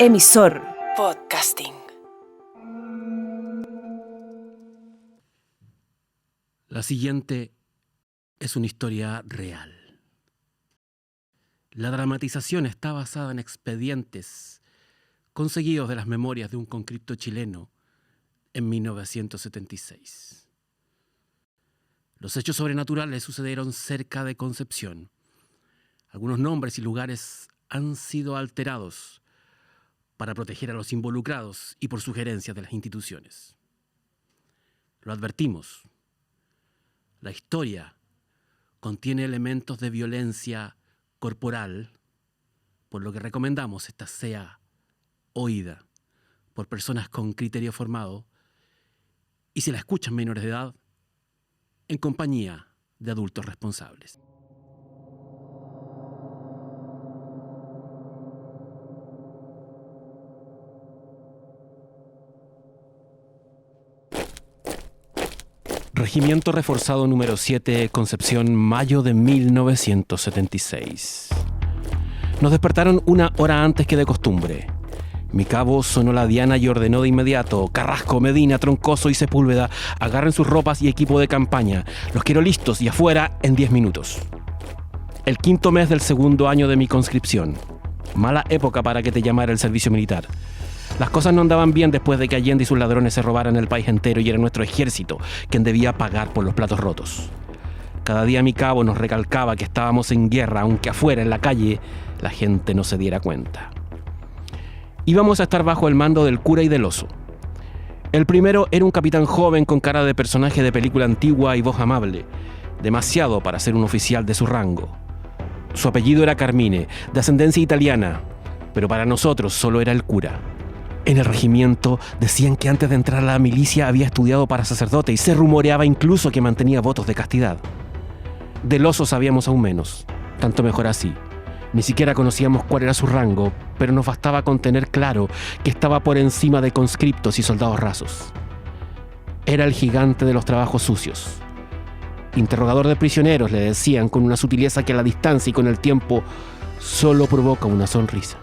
Emisor Podcasting. La siguiente es una historia real. La dramatización está basada en expedientes conseguidos de las memorias de un conscripto chileno en 1976. Los hechos sobrenaturales sucedieron cerca de Concepción. Algunos nombres y lugares han sido alterados para proteger a los involucrados y por sugerencias de las instituciones. Lo advertimos. La historia contiene elementos de violencia corporal, por lo que recomendamos esta sea oída por personas con criterio formado y, si la escuchan menores de edad, en compañía de adultos responsables. Regimiento Reforzado número 7, Concepción, mayo de 1976. Nos despertaron 1 hora antes que de costumbre. Mi cabo sonó la diana y ordenó de inmediato: Carrasco, Medina, Troncoso y Sepúlveda, agarren sus ropas y equipo de campaña. Los quiero listos y afuera en 10 minutos. El 5º mes del 2º año de mi conscripción. Mala época para que te llamara el servicio militar. Las cosas no andaban bien después de que Allende y sus ladrones se robaran el país entero y era nuestro ejército quien debía pagar por los platos rotos. Cada día mi cabo nos recalcaba que estábamos en guerra, aunque afuera, en la calle, la gente no se diera cuenta. Íbamos a estar bajo el mando del cura y del oso. El primero era un capitán joven con cara de personaje de película antigua y voz amable, demasiado para ser un oficial de su rango. Su apellido era Carmine, de ascendencia italiana, pero para nosotros solo era el cura. En el regimiento decían que antes de entrar a la milicia había estudiado para sacerdote y se rumoreaba incluso que mantenía votos de castidad. Del oso sabíamos aún menos, tanto mejor así. Ni siquiera conocíamos cuál era su rango, pero nos bastaba con tener claro que estaba por encima de conscriptos y soldados rasos. Era el gigante de los trabajos sucios. Interrogador de prisioneros, le decían con una sutileza que a la distancia y con el tiempo solo provoca una sonrisa.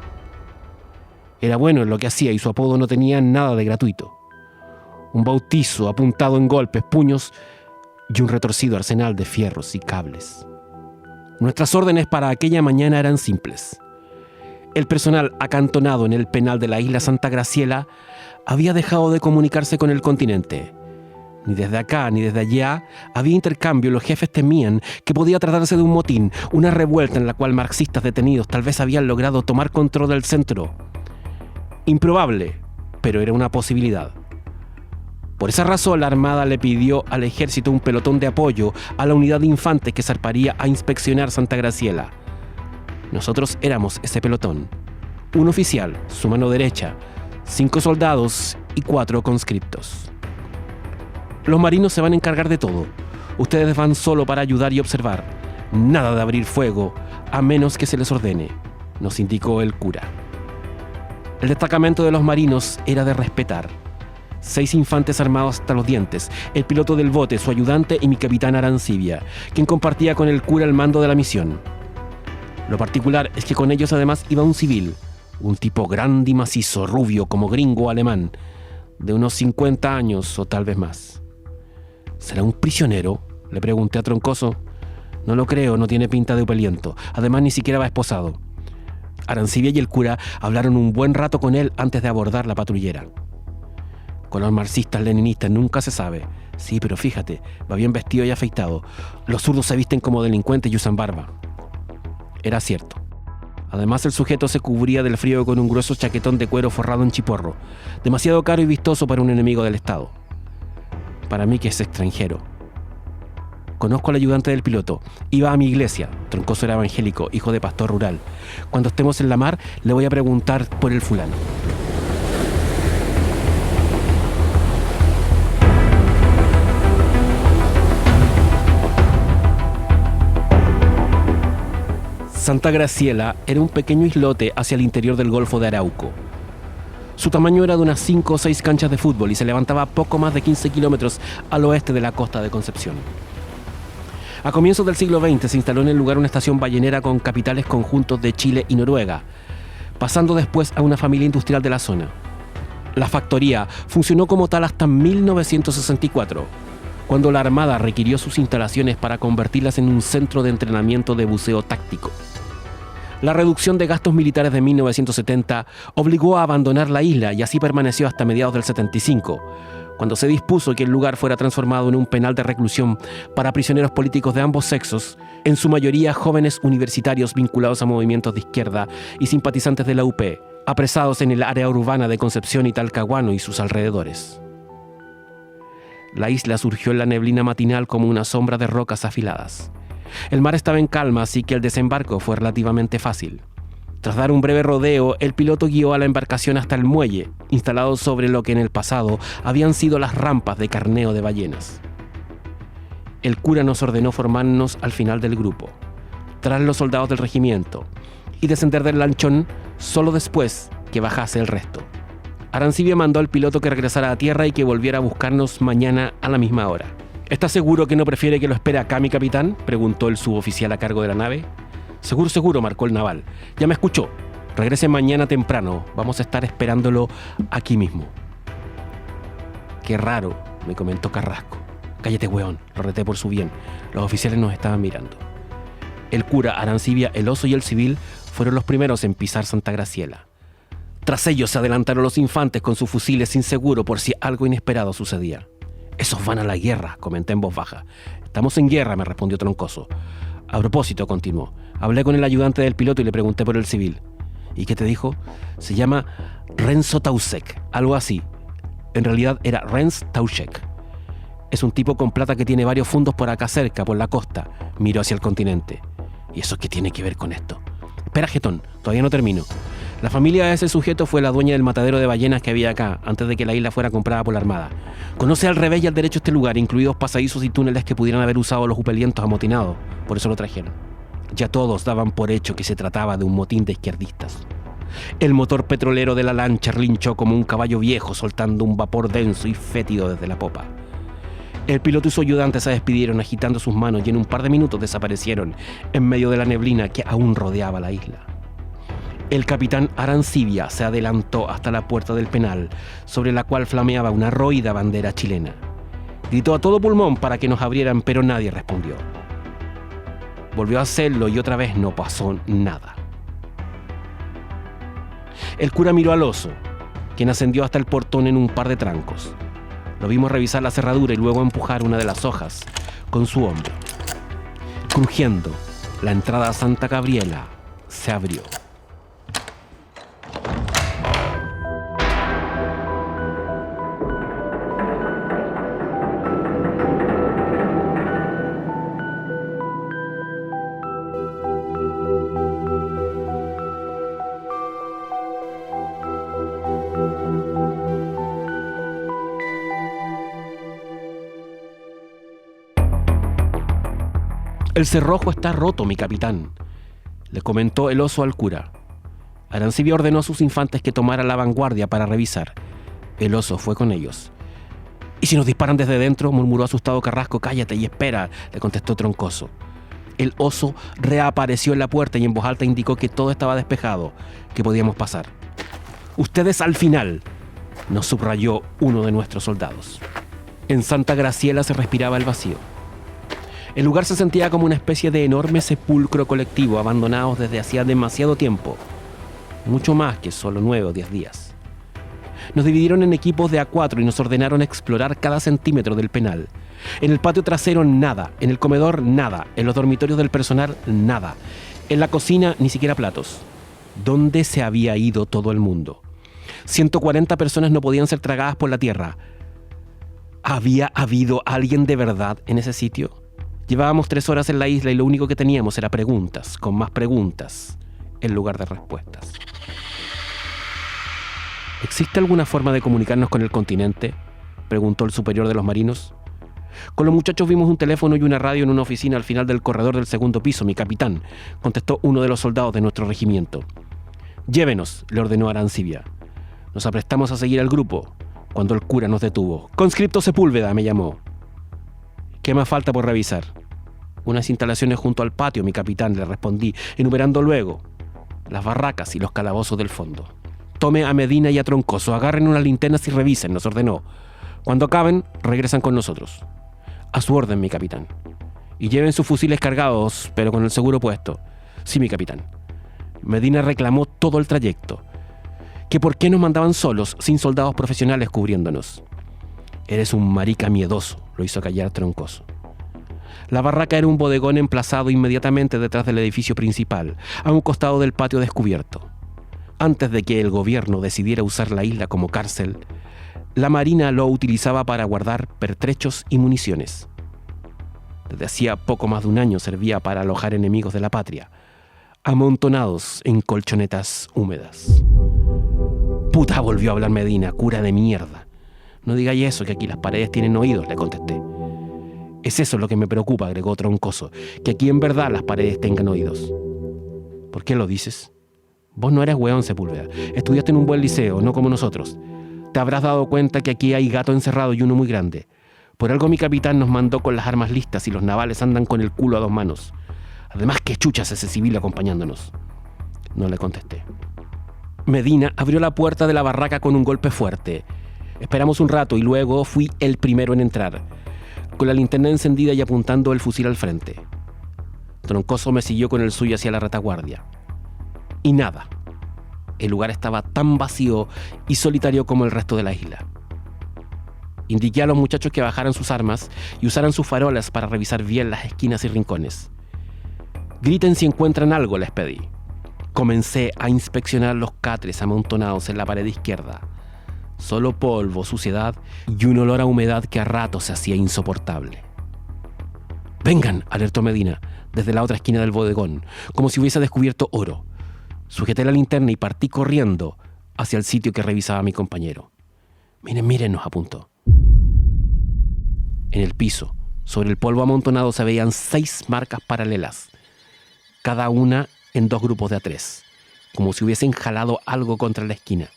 Era bueno en lo que hacía y su apodo no tenía nada de gratuito. Un bautizo apuntado en golpes, puños y un retorcido arsenal de fierros y cables. Nuestras órdenes para aquella mañana eran simples. El personal acantonado en el penal de la isla Santa Graciela había dejado de comunicarse con el continente. Ni desde acá ni desde allá había intercambio. Los jefes temían que podía tratarse de un motín, una revuelta en la cual marxistas detenidos tal vez habían logrado tomar control del centro. Improbable, pero era una posibilidad. Por esa razón, la Armada le pidió al ejército un pelotón de apoyo a la unidad de infantes que zarparía a inspeccionar Santa Graciela. Nosotros éramos ese pelotón. Un oficial, su mano derecha, 5 soldados y 4 conscriptos. Los marinos se van a encargar de todo. Ustedes van solo para ayudar y observar. Nada de abrir fuego, a menos que se les ordene, nos indicó el cura. El destacamento de los marinos era de respetar. 6 infantes armados hasta los dientes, el piloto del bote, su ayudante y mi capitán Arancibia, quien compartía con el cura el mando de la misión. Lo particular es que con ellos además iba un civil, un tipo grande y macizo, rubio como gringo alemán, de unos 50 años o tal vez más. ¿Será un prisionero?, le pregunté a Troncoso. No lo creo, no tiene pinta de upeliento. Además ni siquiera va esposado. Arancibia y el cura hablaron un buen rato con él antes de abordar la patrullera. Con los marxistas-leninistas nunca se sabe. Sí, pero fíjate, va bien vestido y afeitado. Los zurdos se visten como delincuentes y usan barba. Era cierto. Además, el sujeto se cubría del frío con un grueso chaquetón de cuero forrado en chiporro, demasiado caro y vistoso para un enemigo del Estado. Para mí, que es extranjero. Conozco al ayudante del piloto. Iba a mi iglesia. Troncoso era evangélico, hijo de pastor rural. Cuando estemos en la mar, le voy a preguntar por el fulano. Santa Graciela era un pequeño islote hacia el interior del Golfo de Arauco. Su tamaño era de unas 5 o 6 canchas de fútbol y se levantaba a poco más de 15 kilómetros al oeste de la costa de Concepción. A comienzos del siglo XX se instaló en el lugar una estación ballenera con capitales conjuntos de Chile y Noruega. pasando después a una familia industrial de la zona. La factoría funcionó como tal hasta 1964, cuando la Armada requirió sus instalaciones para convertirlas en un centro de entrenamiento de buceo táctico. La reducción de gastos militares de 1970 obligó a abandonar la isla y así permaneció hasta mediados del 75, cuando se dispuso que el lugar fuera transformado en un penal de reclusión para prisioneros políticos de ambos sexos, en su mayoría jóvenes universitarios vinculados a movimientos de izquierda y simpatizantes de la UP, apresados en el área urbana de Concepción y Talcahuano y sus alrededores. La isla surgió en la neblina matinal como una sombra de rocas afiladas. El mar estaba en calma, así que el desembarco fue relativamente fácil. Tras dar un breve rodeo, el piloto guió a la embarcación hasta el muelle, instalado sobre lo que en el pasado habían sido las rampas de carneo de ballenas. El cura nos ordenó formarnos al final del grupo, tras los soldados del regimiento, y descender del lanchón solo después que bajase el resto. Arancibia mandó al piloto que regresara a tierra y que volviera a buscarnos mañana a la misma hora. ¿Estás seguro que no prefiere que lo espere acá, mi capitán?, preguntó el suboficial a cargo de la nave. Seguro, seguro, marcó el naval. Ya me escuchó. Regrese mañana temprano. Vamos a estar esperándolo aquí mismo. Qué raro, me comentó Carrasco. Cállate, weón, lo reté por su bien. Los oficiales nos estaban mirando. El cura, Arancibia, el oso y el civil fueron los primeros en pisar Santa Graciela. Tras ellos se adelantaron los infantes con sus fusiles sin seguro por si algo inesperado sucedía. Esos van a la guerra, comenté en voz baja. Estamos en guerra, me respondió Troncoso. A propósito, continuó, hablé con el ayudante del piloto y le pregunté por el civil. ¿Y qué te dijo? Se llama Renzo Tausek, algo así. En realidad era Renz Tauschek. Es un tipo con plata que tiene varios fundos por acá cerca, por la costa. Miró hacia el continente. ¿Y eso qué tiene que ver con esto? Espera, jetón, todavía no termino. La familia de ese sujeto fue la dueña del matadero de ballenas que había acá, antes de que la isla fuera comprada por la Armada. Conoce al revés y al derecho este lugar, incluidos pasadizos y túneles que pudieran haber usado los upelientos amotinados. Por eso lo trajeron. Ya todos daban por hecho que se trataba de un motín de izquierdistas. El motor petrolero de la lancha relinchó como un caballo viejo, soltando un vapor denso y fétido desde la popa. El piloto y su ayudante se despidieron agitando sus manos y en un par de minutos desaparecieron en medio de la neblina que aún rodeaba la isla. El capitán Arancibia se adelantó hasta la puerta del penal, sobre la cual flameaba una roída bandera chilena. Gritó a todo pulmón para que nos abrieran, pero nadie respondió. Volvió a hacerlo y otra vez no pasó nada. El cura miró al oso, quien ascendió hasta el portón en un par de trancos. Lo vimos revisar la cerradura y luego empujar una de las hojas con su hombro. Crujiendo, la entrada a Santa Gabriela se abrió. El cerrojo está roto, mi capitán, le comentó el oso al cura. Arancibia ordenó a sus infantes que tomaran la vanguardia para revisar. El oso fue con ellos. ¿Y si nos disparan desde dentro?, murmuró asustado Carrasco. Cállate y espera, le contestó Troncoso. El oso reapareció en la puerta y en voz alta indicó que todo estaba despejado, que podíamos pasar. Ustedes al final, nos subrayó uno de nuestros soldados. En Santa Graciela se respiraba el vacío. El lugar se sentía como una especie de enorme sepulcro colectivo, abandonados desde hacía demasiado tiempo. Mucho más que solo 9 o 10 días. Nos dividieron en equipos de A4 y nos ordenaron explorar cada centímetro del penal. En el patio trasero nada, en el comedor nada, en los dormitorios del personal nada, en la cocina ni siquiera platos. ¿Dónde se había ido todo el mundo? 140 personas no podían ser tragadas por la tierra. ¿Había habido alguien de verdad en ese sitio? Llevábamos 3 horas en la isla y lo único que teníamos era preguntas, con más preguntas, en lugar de respuestas. ¿Existe alguna forma de comunicarnos con el continente?, preguntó el superior de los marinos. Con los muchachos vimos un teléfono y una radio en una oficina al final del corredor del segundo piso, mi capitán, contestó uno de los soldados de nuestro regimiento. Llévenos, le ordenó Arancibia. Nos aprestamos a seguir al grupo, cuando el cura nos detuvo. Conscripto Sepúlveda, me llamó. ¿Qué más falta por revisar? Unas instalaciones junto al patio, mi capitán, le respondí, enumerando luego. las barracas y los calabozos del fondo. Tome a Medina y a Troncoso, agarren unas linternas y revisen, nos ordenó. Cuando acaben, regresan con nosotros. A su orden, mi capitán. Y lleven sus fusiles cargados, pero con el seguro puesto. Sí, mi capitán. Medina reclamó todo el trayecto. Que por qué nos mandaban solos, sin soldados profesionales cubriéndonos. Eres un marica miedoso, lo hizo callar Troncoso. La barraca era un bodegón emplazado inmediatamente detrás del edificio principal, a un costado del patio descubierto. Antes de que el gobierno decidiera usar la isla como cárcel, la Marina lo utilizaba para guardar pertrechos y municiones. Desde hacía poco más de un año servía para alojar enemigos de la patria, amontonados en colchonetas húmedas. «Puta», volvió a hablar Medina, «cura de mierda». «No digáis eso, que aquí las paredes tienen oídos», le contesté. «Es eso lo que me preocupa», agregó Troncoso, «que aquí en verdad las paredes tengan oídos». «¿Por qué lo dices?» «Vos no eres hueón, Sepúlveda. Estudiaste en un buen liceo, no como nosotros. Te habrás dado cuenta que aquí hay gato encerrado y uno muy grande. Por algo mi capitán nos mandó con las armas listas y los navales andan con el culo a 2 manos. Además, ¿qué chuchas ese civil acompañándonos?». No le contesté. Medina abrió la puerta de la barraca con un golpe fuerte. Esperamos un rato y luego fui el primero en entrar, con la linterna encendida y apuntando el fusil al frente. Troncoso me siguió con el suyo hacia la retaguardia. Y nada. El lugar estaba tan vacío y solitario como el resto de la isla. Indiqué a los muchachos que bajaran sus armas y usaran sus farolas para revisar bien las esquinas y rincones. «Griten si encuentran algo», les pedí. Comencé a inspeccionar los catres amontonados en la pared izquierda. Solo polvo, suciedad y un olor a humedad que a ratos se hacía insoportable. «Vengan», alertó Medina, desde la otra esquina del bodegón, como si hubiese descubierto oro. Sujeté la linterna y partí corriendo hacia el sitio que revisaba mi compañero. «Miren, miren», nos apuntó. En el piso, sobre el polvo amontonado, se veían 6 marcas paralelas, cada una en 2 grupos de a 3, como si hubiesen jalado algo contra la esquina.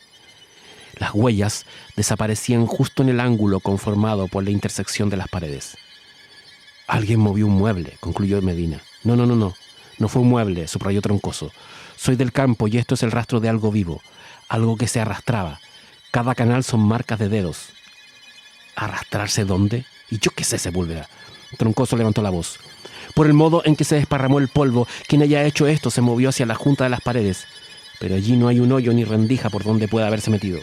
Las huellas desaparecían justo en el ángulo conformado por la intersección de las paredes. «Alguien movió un mueble», concluyó Medina. No fue un mueble», subrayó Troncoso. «Soy del campo y esto es el rastro de algo vivo, algo que se arrastraba. Cada canal son marcas de dedos». «¿Arrastrarse dónde?» «Y yo qué sé, Sepúlveda». Troncoso levantó la voz. «Por el modo en que se desparramó el polvo, quien haya hecho esto se movió hacia la junta de las paredes, pero allí no hay un hoyo ni rendija por donde pueda haberse metido».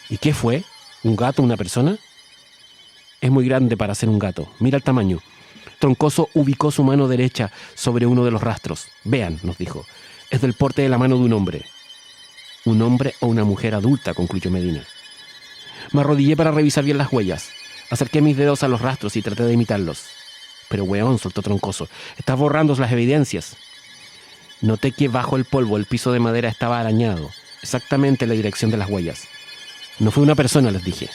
«¿Y qué fue? ¿Un gato, una persona?» «Es muy grande para ser un gato. Mira el tamaño». Troncoso ubicó su mano derecha sobre uno de los rastros. «Vean», nos dijo, «es del porte de la mano de un hombre». «Un hombre o una mujer adulta», concluyó Medina. Me arrodillé para revisar bien las huellas. Acerqué mis dedos a los rastros y traté de imitarlos. «Pero weón», soltó Troncoso, «estás borrando las evidencias». Noté que bajo el polvo el piso de madera estaba arañado, exactamente en la dirección de las huellas. «No fue una persona», les dije.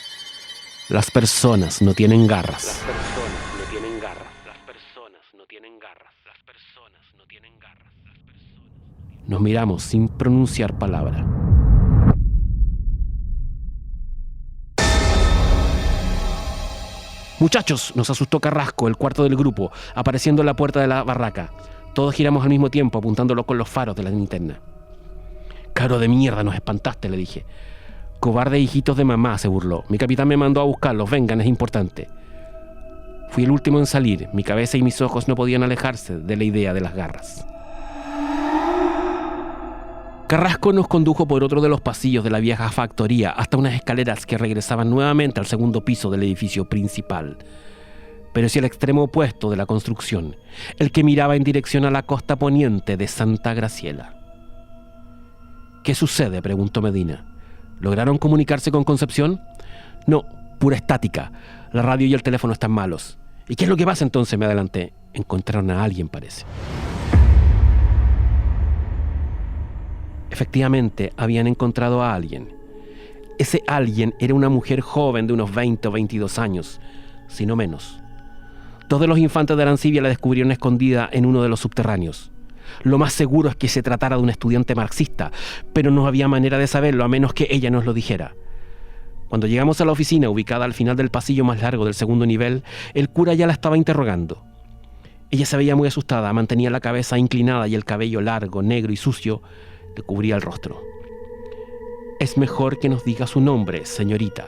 «Las personas no tienen garras». «Las personas no tienen garras. Las personas no tienen garras. Las personas no tienen garras. Las personas». Nos miramos sin pronunciar palabra. «Muchachos», nos asustó Carrasco, el cuarto del grupo, apareciendo en la puerta de la barraca. Todos giramos al mismo tiempo, apuntándolo con los faros de la linterna. «Caro de mierda, nos espantaste», le dije. «Cobarde hijitos de mamá», se burló. «Mi capitán me mandó a buscarlos, vengan, es importante». Fui el último en salir. Mi cabeza y mis ojos no podían alejarse de la idea de las garras. Carrasco nos condujo por otro de los pasillos de la vieja factoría hasta unas escaleras que regresaban nuevamente al segundo piso del edificio principal, pero hacia el extremo opuesto de la construcción, el que miraba en dirección a la costa poniente de Santa Graciela. «¿Qué sucede?», preguntó Medina. ¿Lograron comunicarse con Concepción? «No, pura estática. La radio y el teléfono están malos». «¿Y qué es lo que pasa entonces?», me adelanté. «Encontraron a alguien, parece». Efectivamente, habían encontrado a alguien. Ese alguien era una mujer joven de unos 20 o 22 años, si no menos. 2 de los infantes de Arancibia la descubrieron escondida en uno de los subterráneos. Lo más seguro es que se tratara de una estudiante marxista, pero no había manera de saberlo a menos que ella nos lo dijera. Cuando llegamos a la oficina, ubicada al final del pasillo más largo del segundo nivel, el cura ya la estaba interrogando. Ella se veía muy asustada, mantenía la cabeza inclinada y el cabello largo, negro y sucio le cubría el rostro. «Es mejor que nos diga su nombre, señorita»,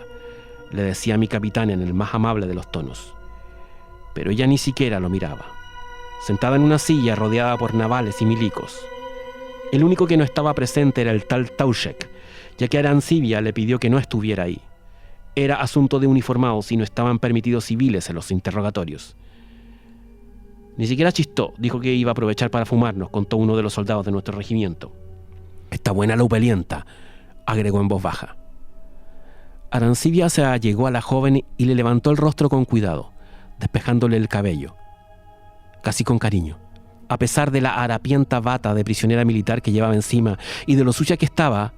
le decía mi capitán en el más amable de los tonos. Pero ella ni siquiera lo miraba, sentada en una silla rodeada por navales y milicos. El único que no estaba presente era el tal Tauschek, ya que Arancibia le pidió que no estuviera ahí. Era asunto de uniformados y no estaban permitidos civiles en los interrogatorios. Ni siquiera chistó, dijo que iba a aprovechar para fumarnos, contó uno de los soldados de nuestro regimiento. «Está buena la upelienta», agregó en voz baja. Arancibia se allegó a la joven y le levantó el rostro con cuidado, despejándole el cabello, casi con cariño. A pesar de la harapienta bata de prisionera militar que llevaba encima y de lo sucia que estaba,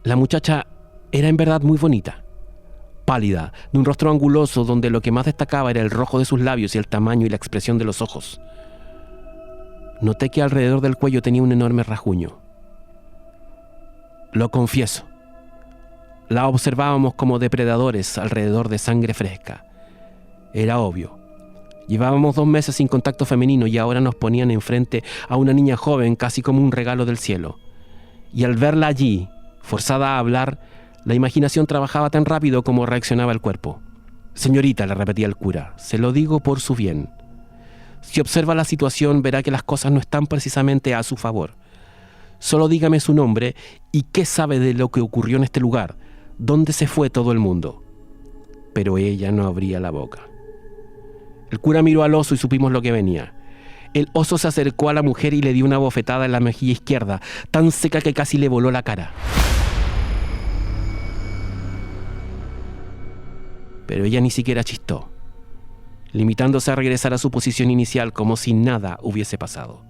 la muchacha era en verdad muy bonita. Pálida, de un rostro anguloso donde lo que más destacaba era el rojo de sus labios y el tamaño y la expresión de los ojos. Noté que alrededor del cuello tenía un enorme rasguño. Lo confieso, la observábamos como depredadores alrededor de sangre fresca. Era obvio. Llevábamos 2 meses sin contacto femenino y ahora nos ponían enfrente a una niña joven casi como un regalo del cielo. Y al verla allí, forzada a hablar, la imaginación trabajaba tan rápido como reaccionaba el cuerpo. «Señorita», le repetía el cura, «se lo digo por su bien. Si observa la situación verá que las cosas no están precisamente a su favor. Solo dígame su nombre y qué sabe de lo que ocurrió en este lugar, dónde se fue todo el mundo». Pero ella no abría la boca. El cura miró al oso y supimos lo que venía. El oso se acercó a la mujer y le dio una bofetada en la mejilla izquierda, tan seca que casi le voló la cara. Pero ella ni siquiera chistó, limitándose a regresar a su posición inicial como si nada hubiese pasado.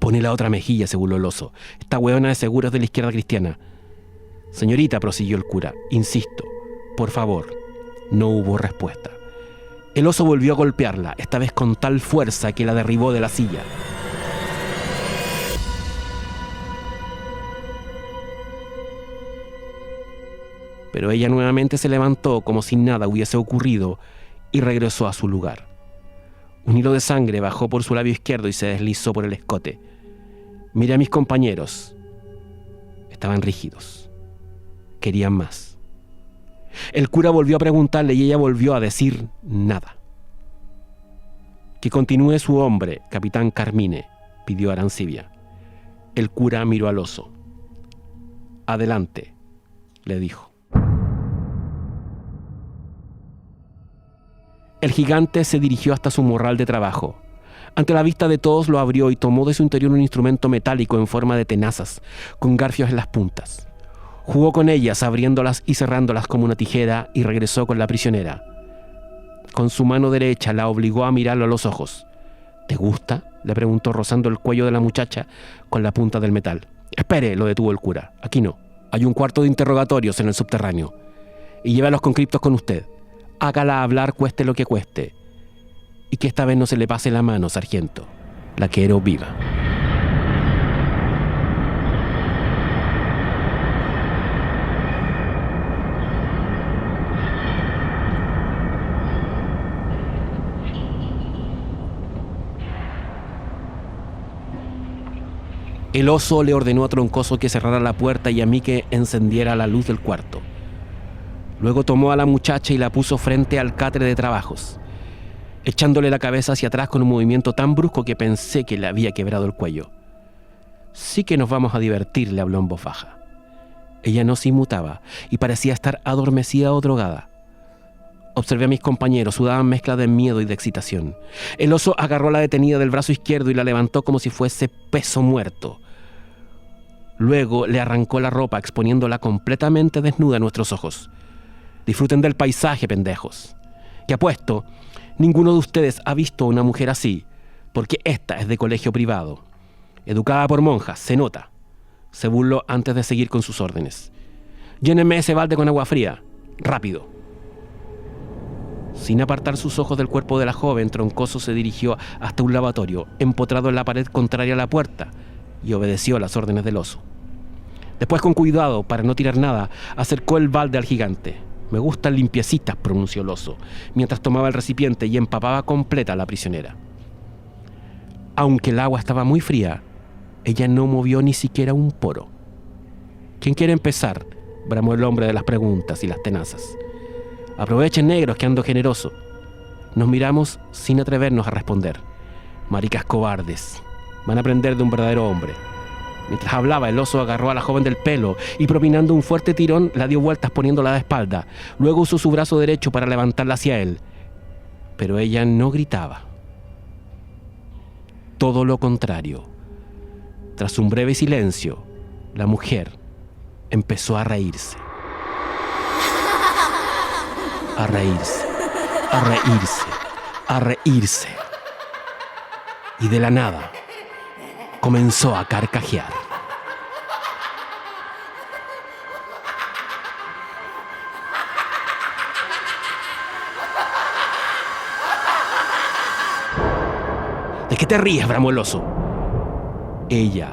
«Pone la otra mejilla», se burló el oso. «Esta hueona de seguro es de la izquierda cristiana». «Señorita», prosiguió el cura, «insisto, por favor». No hubo respuesta. El oso volvió a golpearla, esta vez con tal fuerza que la derribó de la silla. Pero ella nuevamente se levantó como si nada hubiese ocurrido y regresó a su lugar. Un hilo de sangre bajó por su labio izquierdo y se deslizó por el escote. Miré a mis compañeros. Estaban rígidos. Querían más. El cura volvió a preguntarle y ella volvió a decir nada. «Que continúe su hombre, capitán Carmine», pidió Arancibia. El cura miró al oso. «Adelante», le dijo. El gigante se dirigió hasta su morral de trabajo. Ante la vista de todos lo abrió y tomó de su interior un instrumento metálico en forma de tenazas, con garfios en las puntas. Jugó con ellas, abriéndolas y cerrándolas como una tijera, y regresó con la prisionera. Con su mano derecha la obligó a mirarlo a los ojos. «¿Te gusta?», le preguntó, rozando el cuello de la muchacha con la punta del metal. «Espere», lo detuvo el cura. «Aquí no. Hay un cuarto de interrogatorios en el subterráneo. Y lleve a los conscriptos con usted. Hágala hablar cueste lo que cueste. Y que esta vez no se le pase la mano, sargento. La quiero viva». El oso le ordenó a Troncoso que cerrara la puerta y a mí que encendiera la luz del cuarto. Luego tomó a la muchacha y la puso frente al catre de trabajos, echándole la cabeza hacia atrás con un movimiento tan brusco que pensé que le había quebrado el cuello. «Sí que nos vamos a divertir», le habló en voz baja. Ella no se inmutaba y parecía estar adormecida o drogada. Observé a mis compañeros, sudaban mezcla de miedo y de excitación. El oso agarró a la detenida del brazo izquierdo y la levantó como si fuese peso muerto. Luego le arrancó la ropa, exponiéndola completamente desnuda a nuestros ojos. «Disfruten del paisaje, pendejos. Que apuesto, ninguno de ustedes ha visto a una mujer así, porque esta es de colegio privado. Educada por monjas, se nota». Se burló antes de seguir con sus órdenes. «Llénenme ese balde con agua fría. Rápido». Sin apartar sus ojos del cuerpo de la joven, Troncoso se dirigió hasta un lavatorio, empotrado en la pared contraria a la puerta, y obedeció las órdenes del oso. Después, con cuidado, para no tirar nada, acercó el balde al gigante. «Me gustan limpiecitas», pronunció el oso, mientras tomaba el recipiente y empapaba completa a la prisionera. Aunque el agua estaba muy fría, Ella no movió ni siquiera un poro. ¿Quién quiere empezar?, bramó el hombre de las preguntas y las tenazas. Aprovechen, negros, que ando generoso. Nos miramos sin atrevernos a responder. Maricas cobardes. Van a aprender de un verdadero hombre. Mientras hablaba, el oso agarró a la joven del pelo y, propinando un fuerte tirón, la dio vueltas poniéndola de espalda. Luego usó su brazo derecho para levantarla hacia él. Pero ella no gritaba. Todo lo contrario. Tras un breve silencio, la mujer empezó a reírse. A reírse, a reírse, a reírse. Y de la nada comenzó a carcajear. ¿De qué te ríes?, bramó el oso. Ella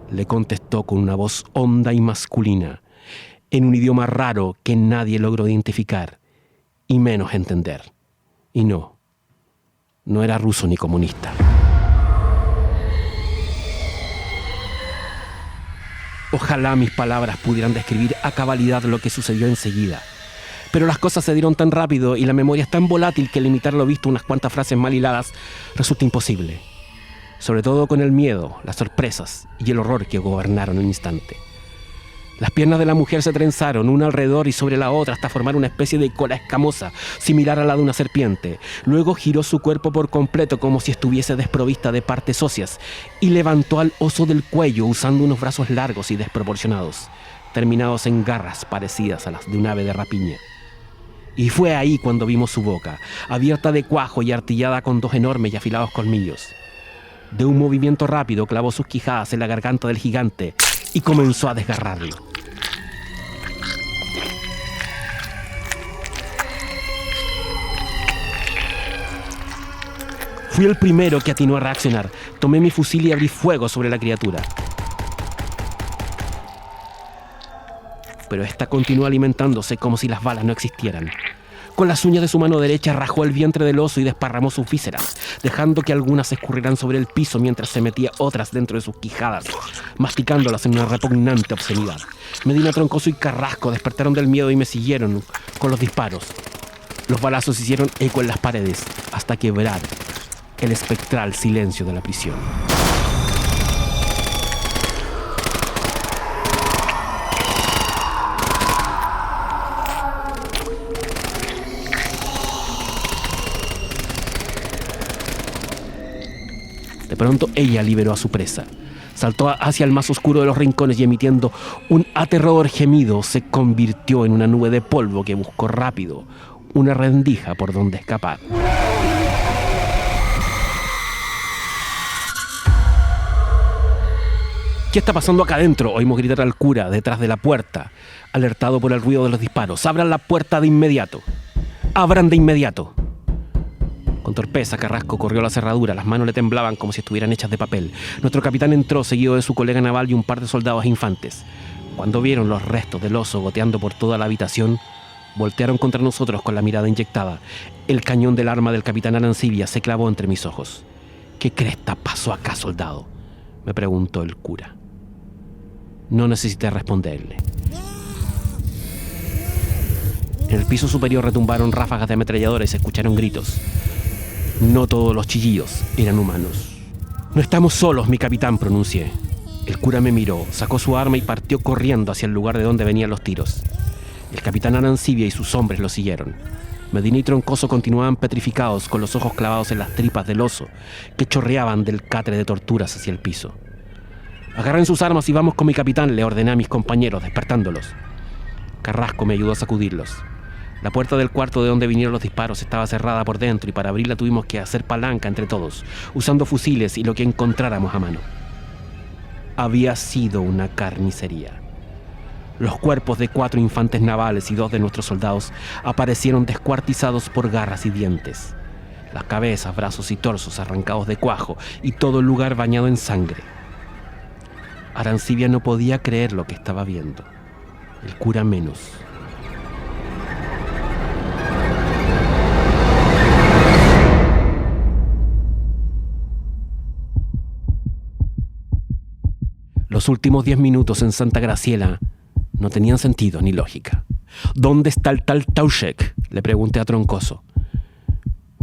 le contestó con una voz honda y masculina, en un idioma raro que nadie logró identificar y menos entender. Y no era ruso ni comunista. Ojalá mis palabras pudieran describir a cabalidad lo que sucedió enseguida. Pero las cosas se dieron tan rápido y la memoria es tan volátil que limitar lo visto a unas cuantas frases mal hiladas resulta imposible. Sobre todo con el miedo, las sorpresas y el horror que gobernaron un instante. Las piernas de la mujer se trenzaron una alrededor y sobre la otra hasta formar una especie de cola escamosa, similar a la de una serpiente. Luego giró su cuerpo por completo como si estuviese desprovista de partes óseas y levantó al oso del cuello usando unos brazos largos y desproporcionados, terminados en garras parecidas a las de un ave de rapiña. Y fue ahí cuando vimos su boca, abierta de cuajo y artillada con dos enormes y afilados colmillos. De un movimiento rápido clavó sus quijadas en la garganta del gigante y comenzó a desgarrarlo. Fui el primero que atinó a reaccionar. Tomé mi fusil y abrí fuego sobre la criatura. Pero esta continuó alimentándose como si las balas no existieran. Con las uñas de su mano derecha rajó el vientre del oso y desparramó sus vísceras, dejando que algunas escurrieran sobre el piso mientras se metía otras dentro de sus quijadas, masticándolas en una repugnante obscenidad. Medina, Troncoso y Carrasco despertaron del miedo y me siguieron con los disparos. Los balazos hicieron eco en las paredes hasta quebrar el espectral silencio de la prisión. De pronto ella liberó a su presa. Saltó hacia el más oscuro de los rincones y, emitiendo un aterrador gemido, se convirtió en una nube de polvo que buscó rápido una rendija por donde escapar. ¿Qué está pasando acá adentro?, oímos gritar al cura detrás de la puerta, alertado por el ruido de los disparos. ¡Abran la puerta de inmediato! ¡Abran de inmediato! Con torpeza, Carrasco corrió la cerradura. Las manos le temblaban como si estuvieran hechas de papel. Nuestro capitán entró, seguido de su colega naval y un par de soldados infantes. Cuando vieron los restos del oso goteando por toda la habitación, voltearon contra nosotros con la mirada inyectada. El cañón del arma del capitán Arancibia se clavó entre mis ojos. ¿Qué cresta pasó acá, soldado?, me preguntó el cura. No necesité responderle. En el piso superior retumbaron ráfagas de ametralladora y se escucharon gritos. No todos los chillidos eran humanos. No estamos solos, mi capitán, pronuncié. El cura me miró, sacó su arma y partió corriendo hacia el lugar de donde venían los tiros. El capitán Arancibia y sus hombres lo siguieron. Medina y Troncoso continuaban petrificados, con los ojos clavados en las tripas del oso, que chorreaban del catre de torturas hacia el piso. Agarren sus armas y vamos con mi capitán, le ordené a mis compañeros, despertándolos. Carrasco me ayudó a sacudirlos. La puerta del cuarto de donde vinieron los disparos estaba cerrada por dentro y para abrirla tuvimos que hacer palanca entre todos, usando fusiles y lo que encontráramos a mano. Había sido una carnicería. Los cuerpos de 4 infantes navales y 2 de nuestros soldados aparecieron descuartizados por garras y dientes. Las cabezas, brazos y torsos arrancados de cuajo y todo el lugar bañado en sangre. Arancibia no podía creer lo que estaba viendo. El cura menos. Los últimos 10 minutos en Santa Graciela no tenían sentido ni lógica. ¿Dónde está el tal Tauschek?, le pregunté a Troncoso.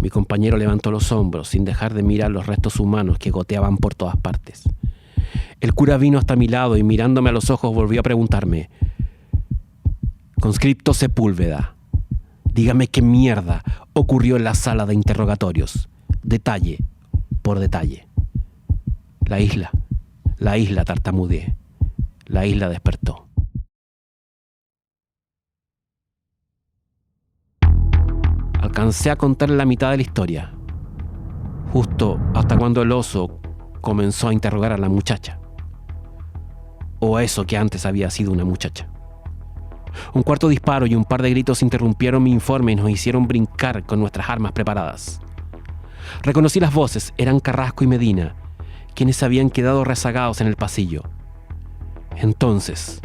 Mi compañero levantó los hombros sin dejar de mirar los restos humanos que goteaban por todas partes. El cura vino hasta mi lado y mirándome a los ojos volvió a preguntarme: Conscripto Sepúlveda, dígame qué mierda ocurrió en la sala de interrogatorios, detalle por detalle. La isla, tartamudeé. La isla despertó. Alcancé a contar la mitad de la historia, justo hasta cuando el oso comenzó a interrogar a la muchacha, o a eso que antes había sido una muchacha. Un cuarto disparo y un par de gritos interrumpieron mi informe y nos hicieron brincar con nuestras armas preparadas. Reconocí las voces, eran Carrasco y Medina, quienes se habían quedado rezagados en el pasillo. Entonces,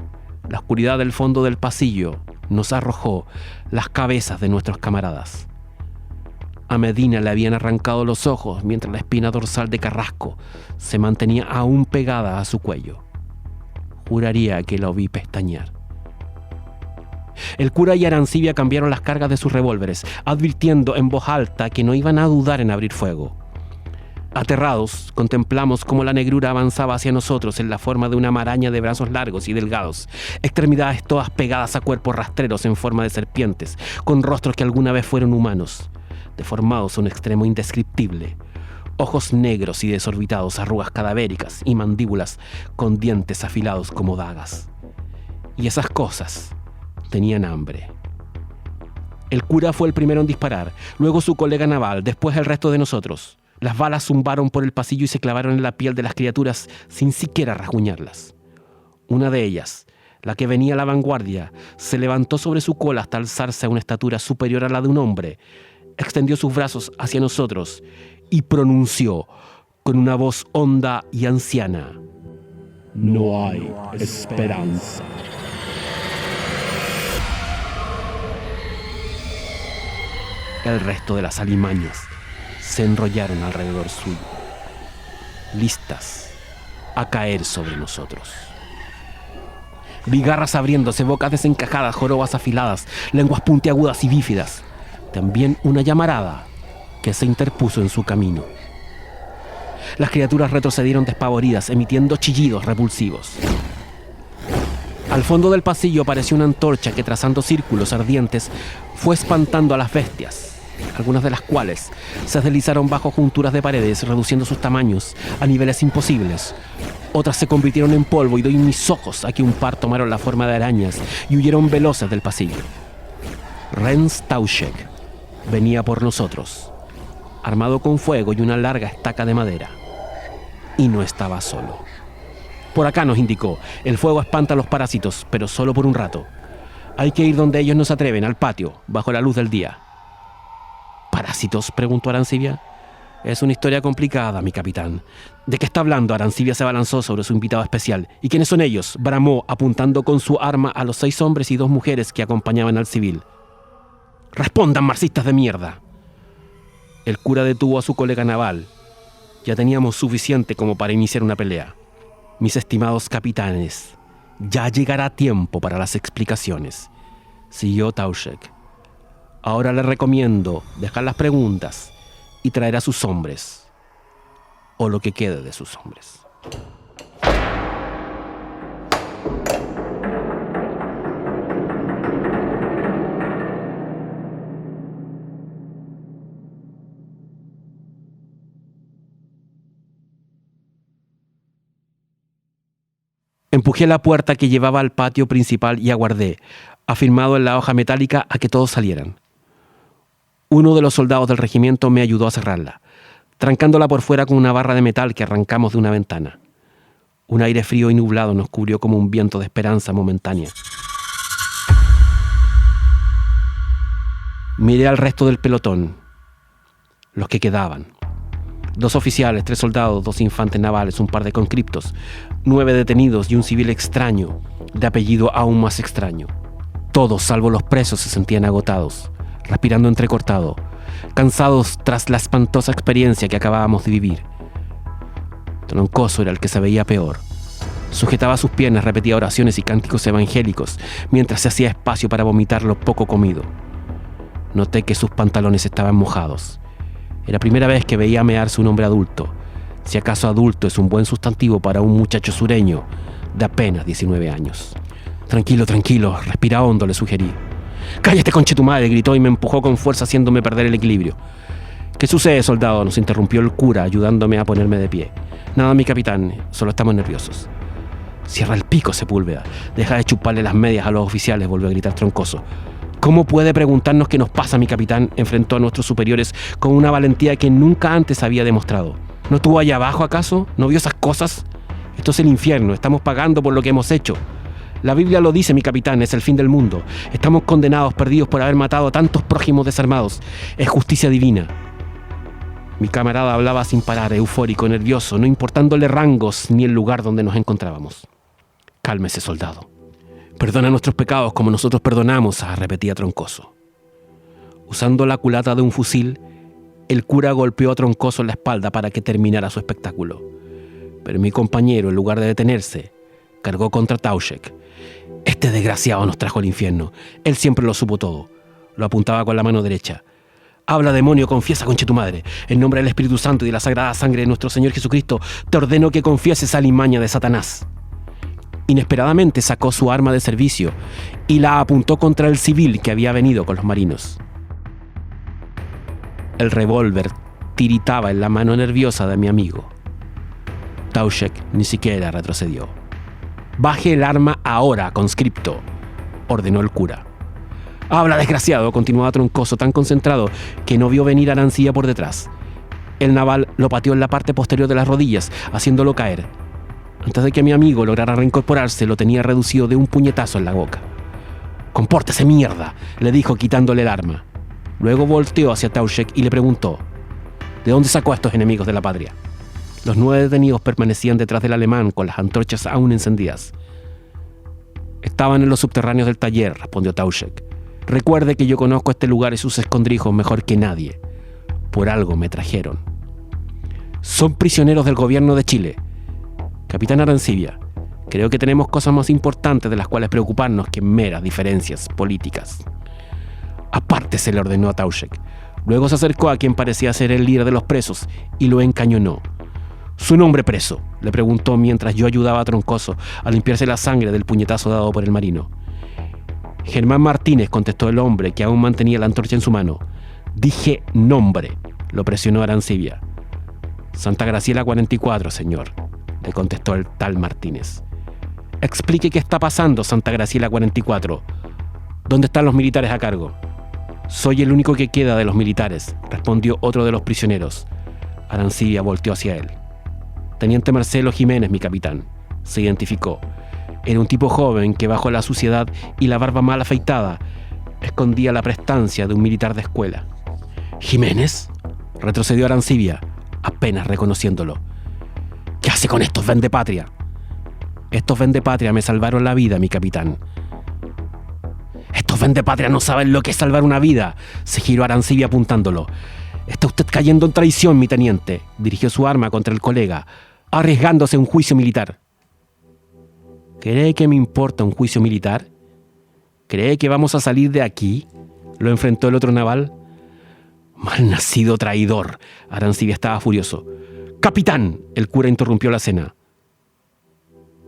la oscuridad del fondo del pasillo nos arrojó las cabezas de nuestros camaradas. A Medina le habían arrancado los ojos mientras la espina dorsal de Carrasco se mantenía aún pegada a su cuello. Juraría que lo vi pestañear. El cura y Arancibia cambiaron las cargas de sus revólveres, advirtiendo en voz alta que no iban a dudar en abrir fuego. Aterrados, contemplamos cómo la negrura avanzaba hacia nosotros en la forma de una maraña de brazos largos y delgados, extremidades todas pegadas a cuerpos rastreros en forma de serpientes, con rostros que alguna vez fueron humanos, deformados a un extremo indescriptible, ojos negros y desorbitados, arrugas cadavéricas y mandíbulas con dientes afilados como dagas. Y esas cosas tenían hambre. El cura fue el primero en disparar, luego su colega naval, después el resto de nosotros. Las balas zumbaron por el pasillo y se clavaron en la piel de las criaturas sin siquiera rasguñarlas. Una de ellas, la que venía a la vanguardia, se levantó sobre su cola hasta alzarse a una estatura superior a la de un hombre, extendió sus brazos hacia nosotros y pronunció con una voz honda y anciana: No hay esperanza. El resto de las alimañas se enrollaron alrededor suyo, listas a caer sobre nosotros. Vi garras abriéndose, bocas desencajadas, jorobas afiladas, lenguas puntiagudas y bífidas. También una llamarada que se interpuso en su camino. Las criaturas retrocedieron despavoridas, emitiendo chillidos repulsivos. Al fondo del pasillo apareció una antorcha que, trazando círculos ardientes, fue espantando a las bestias, algunas de las cuales se deslizaron bajo junturas de paredes, reduciendo sus tamaños a niveles imposibles. Otras se convirtieron en polvo y doy mis ojos a que un par tomaron la forma de arañas y huyeron veloces del pasillo. Renz Tauschek venía por nosotros, armado con fuego y una larga estaca de madera. Y no estaba solo. Por acá, nos indicó, el fuego espanta a los parásitos, pero solo por un rato. Hay que ir donde ellos no se atreven, al patio, bajo la luz del día. ¿Parásitos?, preguntó Arancibia. Es una historia complicada, mi capitán. ¿De qué está hablando? Arancibia se abalanzó sobre su invitado especial. ¿Y quiénes son ellos?, bramó, apuntando con su arma a los 6 hombres y 2 mujeres que acompañaban al civil. ¡Respondan, marxistas de mierda! El cura detuvo a su colega naval. Ya teníamos suficiente como para iniciar una pelea. Mis estimados capitanes, ya llegará tiempo para las explicaciones, siguió Tauschek. Ahora le recomiendo dejar las preguntas y traer a sus hombres, o lo que quede de sus hombres. Empujé la puerta que llevaba al patio principal y aguardé, afirmado en la hoja metálica, a que todos salieran. Uno de los soldados del regimiento me ayudó a cerrarla, trancándola por fuera con una barra de metal que arrancamos de una ventana. Un aire frío y nublado nos cubrió como un viento de esperanza momentánea. Miré al resto del pelotón, los que quedaban. 2 oficiales, 3 soldados, 2 infantes navales, un par de conscriptos, 9 detenidos y un civil extraño, de apellido aún más extraño. Todos, salvo los presos, se sentían agotados, respirando entrecortado, cansados tras la espantosa experiencia que acabábamos de vivir. Troncoso era el que se veía peor. Sujetaba sus piernas, repetía oraciones y cánticos evangélicos mientras se hacía espacio para vomitar lo poco comido. Noté que sus pantalones estaban mojados. Era la primera vez que veía mearse un hombre adulto. Si acaso adulto es un buen sustantivo para un muchacho sureño de apenas 19 años. Tranquilo, tranquilo, respira hondo, le sugerí. ¡Cállate, conchetumadre!, gritó y me empujó con fuerza haciéndome perder el equilibrio. ¿Qué sucede, soldado?, nos interrumpió el cura ayudándome a ponerme de pie. Nada, mi capitán, solo estamos nerviosos. Cierra el pico, Sepúlveda. Deja de chuparle las medias a los oficiales, volvió a gritar Troncoso. ¿Cómo puede preguntarnos qué nos pasa, mi capitán?, enfrentó a nuestros superiores con una valentía que nunca antes había demostrado. ¿No estuvo allá abajo, acaso? ¿No vio esas cosas? Esto es el infierno, estamos pagando por lo que hemos hecho. La Biblia lo dice, mi capitán, es el fin del mundo. Estamos condenados, perdidos por haber matado a tantos prójimos desarmados. Es justicia divina. Mi camarada hablaba sin parar, eufórico, nervioso, no importándole rangos ni el lugar donde nos encontrábamos. Cálmese, soldado. Perdona nuestros pecados como nosotros perdonamos, repetía Troncoso. Usando la culata de un fusil, el cura golpeó a Troncoso en la espalda para que terminara su espectáculo. Pero mi compañero, en lugar de detenerse, cargó contra Tauschek. Este desgraciado nos trajo al infierno. Él siempre lo supo todo. Lo apuntaba con la mano derecha. Habla, demonio, confiesa, conchetumadre. En nombre del Espíritu Santo y de la sagrada sangre de nuestro Señor Jesucristo, te ordeno que confieses alimaña de Satanás. Inesperadamente sacó su arma de servicio y la apuntó contra el civil que había venido con los marinos. El revólver tiritaba en la mano nerviosa de mi amigo. Tauschek ni siquiera retrocedió. «Baje el arma ahora, conscripto», ordenó el cura. «Habla, desgraciado», continuaba Troncoso, tan concentrado que no vio venir a Arancibia por detrás. El naval lo pateó en la parte posterior de las rodillas, haciéndolo caer. Antes de que mi amigo lograra reincorporarse, lo tenía reducido de un puñetazo en la boca. «Compórtese, mierda», le dijo quitándole el arma. Luego volteó hacia Tauschek y le preguntó: «¿De dónde sacó a estos enemigos de la patria?». Los 9 detenidos permanecían detrás del alemán con las antorchas aún encendidas. «Estaban en los subterráneos del taller», respondió Tauschek. «Recuerde que yo conozco este lugar y sus escondrijos mejor que nadie. Por algo me trajeron. Son prisioneros del gobierno de Chile. Capitán Arancibia, creo que tenemos cosas más importantes de las cuales preocuparnos que meras diferencias políticas». «Apártese», le ordenó a Tauschek. Luego se acercó a quien parecía ser el líder de los presos y lo encañonó. «¿Su nombre, preso?», le preguntó mientras yo ayudaba a Troncoso a limpiarse la sangre del puñetazo dado por el marino. «Germán Martínez», contestó el hombre que aún mantenía la antorcha en su mano. «Dije nombre», lo presionó Arancibia. «Santa Graciela 44, señor», le contestó el tal Martínez. «Explique qué está pasando, Santa Graciela 44. ¿Dónde están los militares a cargo?». «Soy el único que queda de los militares», respondió otro de los prisioneros. Arancibia volteó hacia él. «Teniente Marcelo Jiménez, mi capitán», se identificó. Era un tipo joven que, bajo la suciedad y la barba mal afeitada, escondía la prestancia de un militar de escuela. «¿Jiménez?», retrocedió Arancibia, apenas reconociéndolo. «¿Qué hace con estos vendepatria?». «Estos vendepatria me salvaron la vida, mi capitán». «Estos vendepatria no saben lo que es salvar una vida», se giró Arancibia apuntándolo. «Está usted cayendo en traición, mi teniente», dirigió su arma contra el colega, arriesgándose a un juicio militar. «¿Cree que me importa un juicio militar? ¿Cree que vamos a salir de aquí?», lo enfrentó el otro naval. «Malnacido traidor», Arancibia estaba furioso. «Capitán», el cura interrumpió la cena.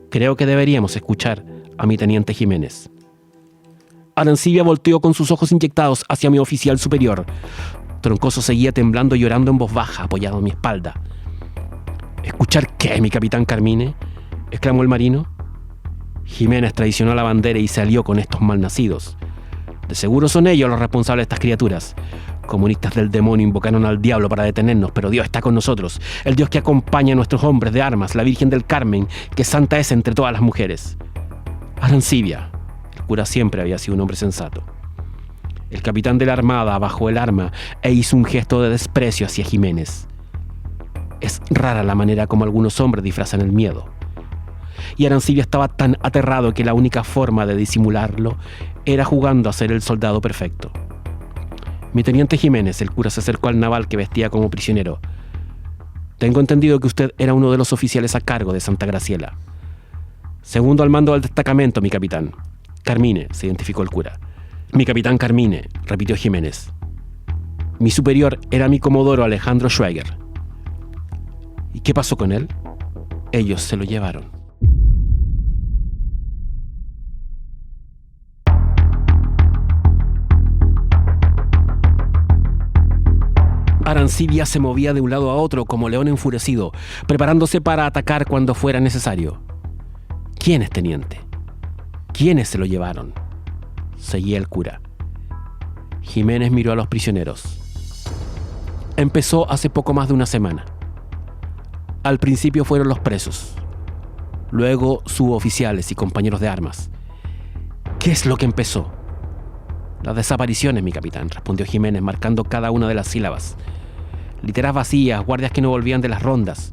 «Creo que deberíamos escuchar a mi teniente Jiménez». Arancibia volteó con sus ojos inyectados hacia mi oficial superior. Troncoso seguía temblando y llorando en voz baja, apoyado en mi espalda. «¿Escuchar qué, mi capitán Carmine?», exclamó el marino. «Jiménez traicionó la bandera y se alió con estos malnacidos. De seguro son ellos los responsables de estas criaturas. Comunistas del demonio invocaron al diablo para detenernos, pero Dios está con nosotros. El Dios que acompaña a nuestros hombres de armas, la Virgen del Carmen, que santa es entre todas las mujeres». Arancibia, el cura siempre había sido un hombre sensato. El capitán de la armada bajó el arma e hizo un gesto de desprecio hacia Jiménez. Es rara la manera como algunos hombres disfrazan el miedo. Y Arancibia estaba tan aterrado que la única forma de disimularlo era jugando a ser el soldado perfecto. «Mi teniente Jiménez», el cura se acercó al naval que vestía como prisionero. «Tengo entendido que usted era uno de los oficiales a cargo de Santa Graciela». Segundo al mando del destacamento, mi capitán. Carmine, se identificó el cura. Mi capitán Carmine, repitió Jiménez. Mi superior era mi comodoro Alejandro Schweiger. ¿Y qué pasó con él? Ellos se lo llevaron. Arancibia se movía de un lado a otro como león enfurecido, preparándose para atacar cuando fuera necesario. ¿Quién es, teniente? ¿Quiénes se lo llevaron? Seguía el cura. Jiménez miró a los prisioneros. Empezó hace poco más de una semana. Al principio fueron los presos, luego suboficiales y compañeros de armas. ¿Qué es lo que empezó? Las desapariciones, mi capitán, respondió Jiménez, marcando cada una de las sílabas. Literas vacías, guardias que no volvían de las rondas.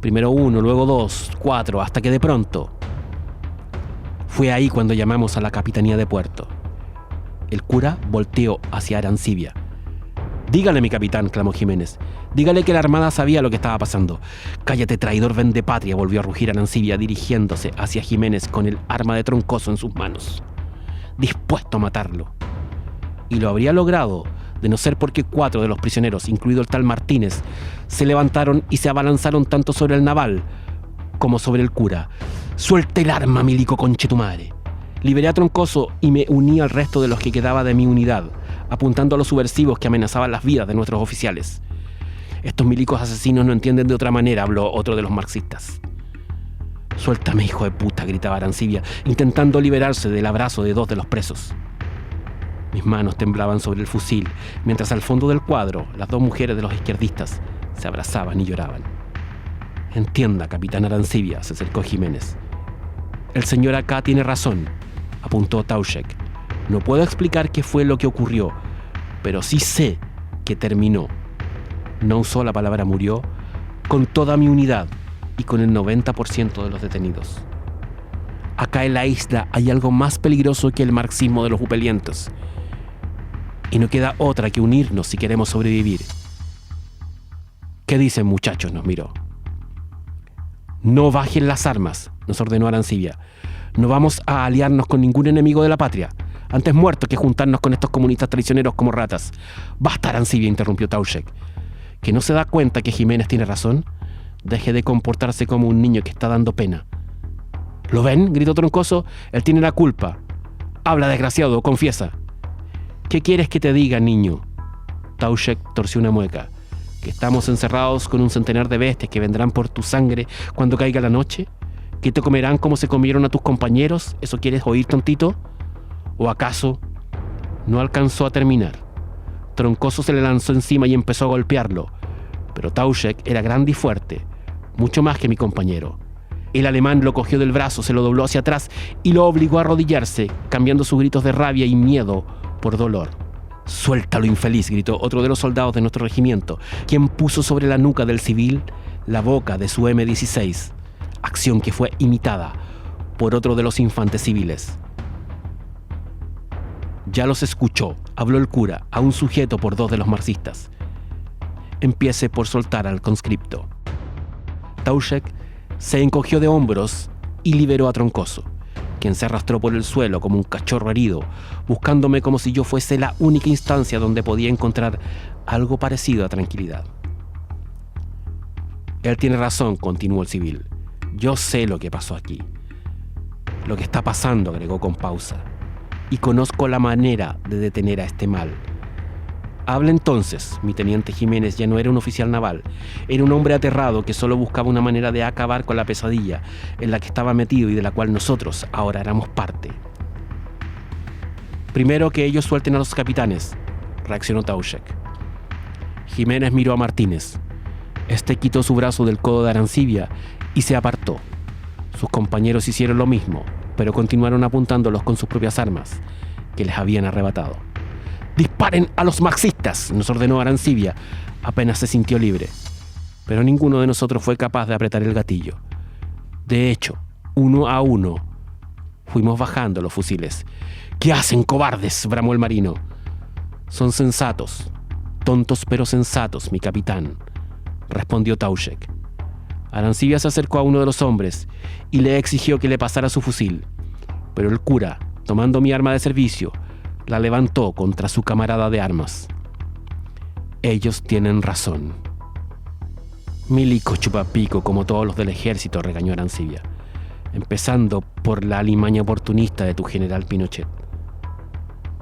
Primero 1, luego 2, 4, hasta que de pronto... Fue ahí cuando llamamos a la Capitanía de Puerto. El cura volteó hacia Arancibia. «Dígale, mi capitán», clamó Jiménez. «Dígale que la Armada sabía lo que estaba pasando». «Cállate, traidor vendepatria», volvió a rugir Arancibia, dirigiéndose hacia Jiménez con el arma de Troncoso en sus manos, dispuesto a matarlo. Y lo habría logrado, de no ser porque 4 de los prisioneros, incluido el tal Martínez, se levantaron y se abalanzaron tanto sobre el naval como sobre el cura. «Suelte el arma, milico conchetumare». Liberé a Troncoso y me uní al resto de los que quedaba de mi unidad, apuntando a los subversivos que amenazaban las vidas de nuestros oficiales. «Estos milicos asesinos no entienden de otra manera», habló otro de los marxistas. «Suéltame, hijo de puta», gritaba Arancibia, intentando liberarse del abrazo de 2 de los presos. Mis manos temblaban sobre el fusil, mientras al fondo del cuadro las 2 mujeres de los izquierdistas se abrazaban y lloraban. «Entienda, capitán Arancibia», se acercó Jiménez. «El señor acá tiene razón», apuntó Tauschek. «No puedo explicar qué fue lo que ocurrió, pero sí sé que terminó». No usó la palabra murió, con toda mi unidad y con el 90% de los detenidos. Acá en la isla hay algo más peligroso que el marxismo de los upelientos. Y no queda otra que unirnos si queremos sobrevivir. «¿Qué dicen, muchachos?», nos miró. «No bajen las armas», nos ordenó Arancibia. «No vamos a aliarnos con ningún enemigo de la patria. Antes muerto que juntarnos con estos comunistas traicioneros como ratas». «Basta, Arancibia», interrumpió Tauschek. ¿Que no se da cuenta que Jiménez tiene razón? Deje de comportarse como un niño que está dando pena». «¿Lo ven?», gritó Troncoso. «Él tiene la culpa. Habla, desgraciado, confiesa». «¿Qué quieres que te diga, niño?». Tauschek torció una mueca. ¿Que estamos encerrados con un centenar de bestias que vendrán por tu sangre cuando caiga la noche? ¿Que te comerán como se comieron a tus compañeros? ¿Eso quieres oír, tontito? ¿O acaso...?» No alcanzó a terminar. Troncoso se le lanzó encima y empezó a golpearlo. Pero Tauschek era grande y fuerte, mucho más que mi compañero. El alemán lo cogió del brazo, se lo dobló hacia atrás y lo obligó a arrodillarse, cambiando sus gritos de rabia y miedo por dolor. «Suéltalo, infeliz», gritó otro de los soldados de nuestro regimiento, quien puso sobre la nuca del civil la boca de su M16, acción que fue imitada por otro de los infantes civiles. «Ya los escuchó», habló el cura, a un sujeto por 2 de los marxistas. «Empiece por soltar al conscripto». Tauschek se encogió de hombros y liberó a Troncoso, quien se arrastró por el suelo como un cachorro herido, buscándome como si yo fuese la única instancia donde podía encontrar algo parecido a tranquilidad. «Él tiene razón», continuó el civil. «Yo sé lo que pasó aquí. Lo que está pasando», agregó con pausa. «Y conozco la manera de detener a este mal». «Habla entonces». Mi teniente Jiménez ya no era un oficial naval. Era un hombre aterrado que solo buscaba una manera de acabar con la pesadilla en la que estaba metido y de la cual nosotros ahora éramos parte. «Primero que ellos suelten a los capitanes», reaccionó Tauschek. Jiménez miró a Martínez. Este quitó su brazo del codo de Arancibia y se apartó. Sus compañeros hicieron lo mismo, pero continuaron apuntándolos con sus propias armas, que les habían arrebatado. «Disparen a los marxistas», nos ordenó Arancibia, apenas se sintió libre. Pero ninguno de nosotros fue capaz de apretar el gatillo. De hecho, 1 a 1, fuimos bajando los fusiles. «¿Qué hacen, cobardes?», bramó el marino. «Son sensatos, tontos pero sensatos, mi capitán», respondió Tauschek. Arancibia se acercó a uno de los hombres y le exigió que le pasara su fusil, pero el cura, tomando mi arma de servicio, la levantó contra su camarada de armas. Ellos tienen razón. Milico chupapico como todos los del ejército, regañó Arancibia, empezando por la alimaña oportunista de tu general Pinochet.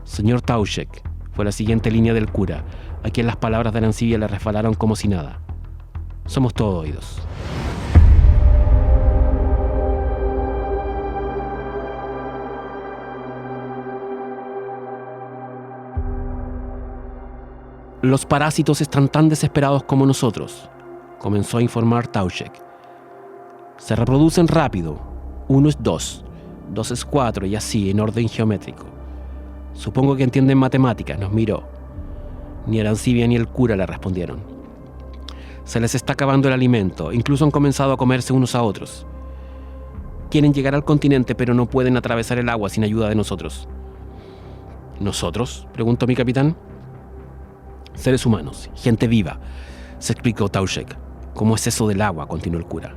Señor Tauchek, fue la siguiente línea del cura, a quien las palabras de Arancibia le resbalaron como si nada. Somos todos oídos. Los parásitos están tan desesperados como nosotros, comenzó a informar Tauchek. Se reproducen rápido. 1 es 2, 2 es 4 y así, en orden geométrico. Supongo que entienden matemáticas, nos miró. Ni Arancibia ni el cura le respondieron. Se les está acabando el alimento, incluso han comenzado a comerse unos a otros. Quieren llegar al continente, pero no pueden atravesar el agua sin ayuda de nosotros. ¿Nosotros?, preguntó mi capitán. Seres humanos, gente viva, se explicó Tauchek. ¿Cómo es eso del agua?, continuó el cura.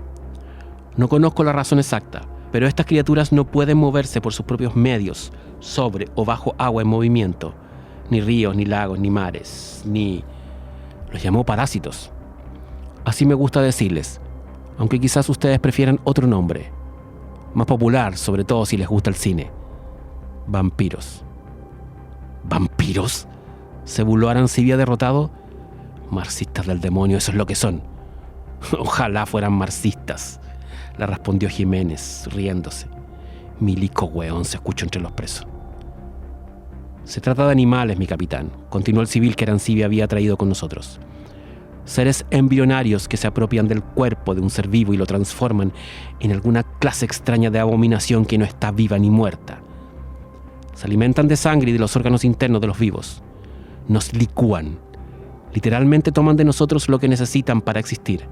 No conozco la razón exacta, pero estas criaturas no pueden moverse por sus propios medios, sobre o bajo agua en movimiento. Ni ríos, ni lagos, ni mares, ni... Los llamó parásitos. Así me gusta decirles, aunque quizás ustedes prefieran otro nombre, más popular, sobre todo si les gusta el cine. Vampiros. ¿Vampiros?, se burló Arancibia derrotado. Marxistas del demonio, eso es lo que son. Ojalá fueran marxistas, le respondió Jiménez, riéndose. Milico hueón, se escuchó entre los presos. Se trata de animales, mi capitán, continuó el civil que Arancibia había traído con nosotros. Seres embrionarios que se apropian del cuerpo de un ser vivo y lo transforman en alguna clase extraña de abominación que no está viva ni muerta. Se alimentan de sangre y de los órganos internos de los vivos. Nos licúan. Literalmente toman de nosotros lo que necesitan para existir.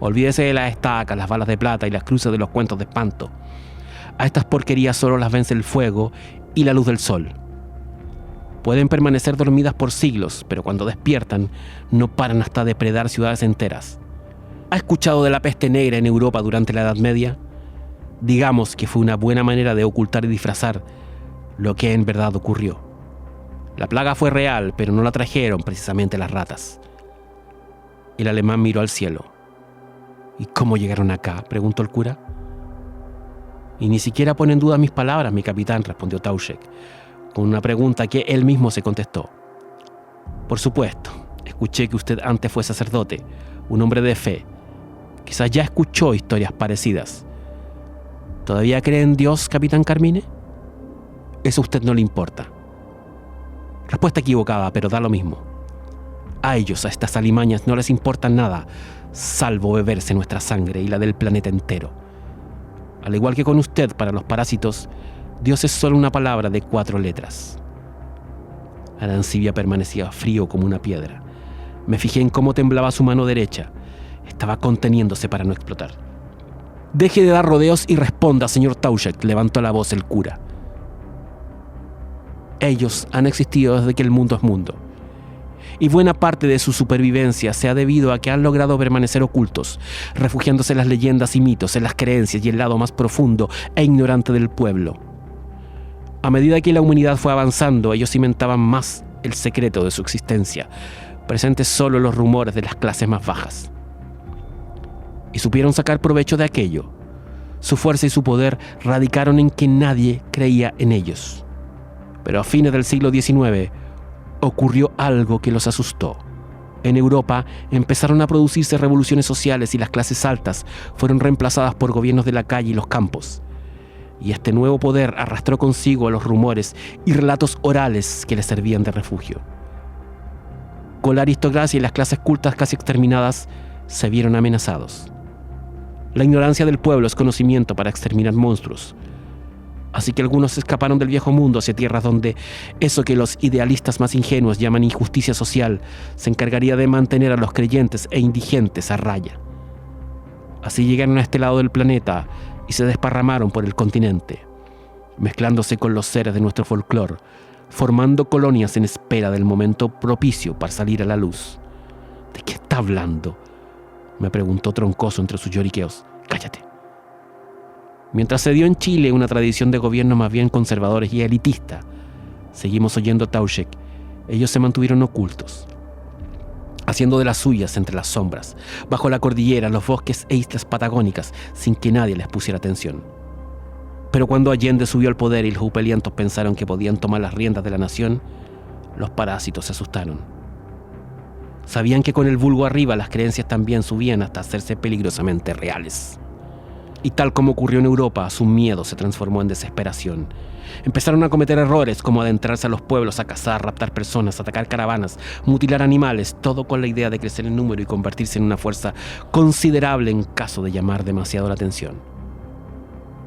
Olvídese de las estacas, las balas de plata y las cruces de los cuentos de espanto. A estas porquerías solo las vence el fuego y la luz del sol. Pueden permanecer dormidas por siglos, pero cuando despiertan, no paran hasta depredar ciudades enteras. ¿Ha escuchado de la peste negra en Europa durante la Edad Media? Digamos que fue una buena manera de ocultar y disfrazar lo que en verdad ocurrió. La plaga fue real, pero no la trajeron precisamente las ratas. El alemán miró al cielo. ¿Y cómo llegaron acá?, preguntó el cura. Y ni siquiera pone en duda mis palabras, mi capitán, respondió Tauchek, con una pregunta que él mismo se contestó. Por supuesto, escuché que usted antes fue sacerdote, un hombre de fe. Quizás ya escuchó historias parecidas. ¿Todavía cree en Dios, capitán Carmine? Eso a usted no le importa. Respuesta equivocada, pero da lo mismo. A ellos, a estas alimañas, no les importa nada, salvo beberse nuestra sangre y la del planeta entero. Al igual que con usted, para los parásitos, Dios es solo una palabra de 4 letras. Arancibia permanecía frío como una piedra. Me fijé en cómo temblaba su mano derecha. Estaba conteniéndose para no explotar. Deje de dar rodeos y responda, señor Tauchek, levantó la voz el cura. Ellos han existido desde que el mundo es mundo. Y buena parte de su supervivencia se ha debido a que han logrado permanecer ocultos, refugiándose en las leyendas y mitos, en las creencias y el lado más profundo e ignorante del pueblo. A medida que la humanidad fue avanzando, ellos cimentaban más el secreto de su existencia, presentes solo los rumores de las clases más bajas. Y supieron sacar provecho de aquello. Su fuerza y su poder radicaron en que nadie creía en ellos. Pero a fines del siglo XIX ocurrió algo que los asustó. En Europa empezaron a producirse revoluciones sociales y las clases altas fueron reemplazadas por gobiernos de la calle y los campos. Y este nuevo poder arrastró consigo a los rumores y relatos orales que les servían de refugio. Con la aristocracia y las clases cultas casi exterminadas, se vieron amenazados. La ignorancia del pueblo es conocimiento para exterminar monstruos. Así que algunos escaparon del viejo mundo hacia tierras donde eso que los idealistas más ingenuos llaman injusticia social se encargaría de mantener a los creyentes e indigentes a raya. Así llegaron a este lado del planeta y se desparramaron por el continente, mezclándose con los seres de nuestro folclore, formando colonias en espera del momento propicio para salir a la luz. ¿De qué está hablando? Me preguntó troncoso entre sus lloriqueos. Cállate. Mientras se dio en Chile una tradición de gobierno más bien conservadores y elitista, seguimos oyendo a Tauchek. Ellos se mantuvieron ocultos, haciendo de las suyas entre las sombras, bajo la cordillera, los bosques e islas patagónicas, sin que nadie les pusiera atención. Pero cuando Allende subió al poder y los upelientos pensaron que podían tomar las riendas de la nación, los parásitos se asustaron. Sabían que con el vulgo arriba las creencias también subían hasta hacerse peligrosamente reales. Y tal como ocurrió en Europa, su miedo se transformó en desesperación. Empezaron a cometer errores como adentrarse a los pueblos a cazar, raptar personas, atacar caravanas, mutilar animales, todo con la idea de crecer en número y convertirse en una fuerza considerable en caso de llamar demasiado la atención.